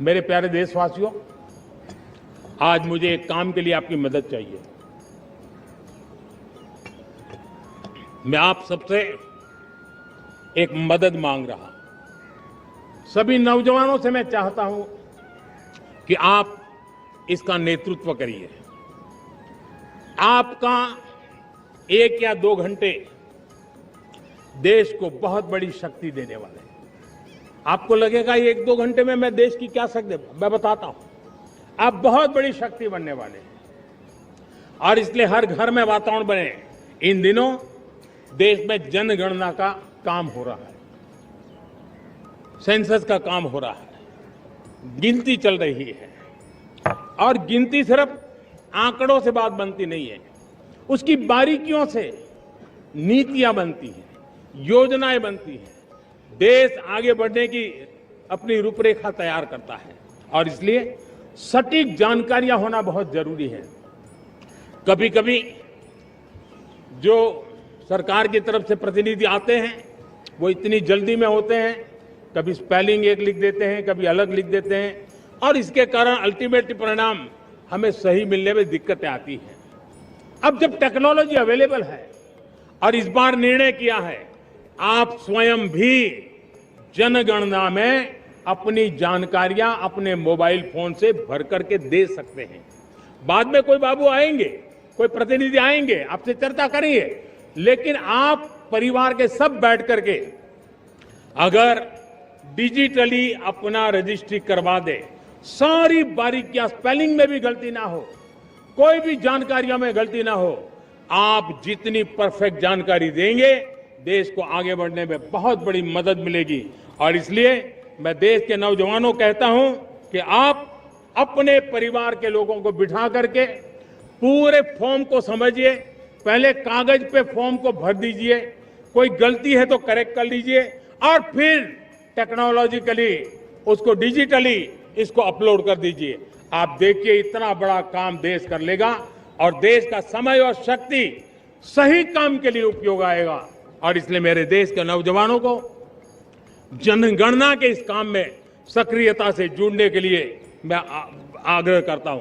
मेरे प्यारे देशवासियों, आज मुझे एक काम के लिए आपकी मदद चाहिए। मैं आप सबसे एक मदद मांग रहा हूं। सभी नौजवानों से मैं चाहता हूं कि आप इसका नेतृत्व करिए। आपका 1 या 2 घंटे देश को बहुत बड़ी शक्ति देने वाले हैं। आपको लगेगा 1-2 घंटे में मैं देश की क्या शक्ति, मैं बताता हूं। आप बहुत बड़ी शक्ति बनने वाले हैं और इसलिए हर घर में वातावरण बने। इन दिनों देश में जनगणना का काम हो रहा है, सेंसस का काम हो रहा है, गिनती चल रही है और गिनती सिर्फ आंकड़ों से बात बनती नहीं है, उसकी बारीकियों से नीतियां बनती हैं, योजनाएं बनती हैं, देश आगे बढ़ने की अपनी रूपरेखा तैयार करता है और इसलिए सटीक जानकारियां होना बहुत जरूरी है। कभी कभी जो सरकार की तरफ से प्रतिनिधि आते हैं वो इतनी जल्दी में होते हैं, कभी स्पेलिंग एक लिख देते हैं, कभी अलग लिख देते हैं और इसके कारण अल्टीमेट परिणाम हमें सही मिलने में दिक्कतें आती हैं। अब जब टेक्नोलॉजी अवेलेबल है और इस बार निर्णय किया है, आप स्वयं भी जनगणना में अपनी जानकारियां अपने मोबाइल फोन से भर करके दे सकते हैं। बाद में कोई बाबू आएंगे, कोई प्रतिनिधि आएंगे, आपसे चर्चा करेंगे, लेकिन आप परिवार के सब बैठ करके अगर डिजिटली अपना रजिस्ट्री करवा दे, सारी बारीकियां, स्पेलिंग में भी गलती ना हो, कोई भी जानकारियों में गलती ना हो, आप जितनी परफेक्ट जानकारी देंगे देश को आगे बढ़ने में बहुत बड़ी मदद मिलेगी। और इसलिए मैं देश के नौजवानों को कहता हूं कि आप अपने परिवार के लोगों को बिठा करके पूरे फॉर्म को समझिए, पहले कागज पे फॉर्म को भर दीजिए, कोई गलती है तो करेक्ट कर लीजिए और फिर टेक्नोलॉजिकली उसको डिजिटली इसको अपलोड कर दीजिए। आप देखिए इतना बड़ा काम देश कर लेगा और देश का समय और शक्ति सही काम के लिए उपयोग आएगा। और इसलिए मेरे देश के नौजवानों को जनगणना के इस काम में सक्रियता से जुड़ने के लिए मैं आग्रह करता हूं।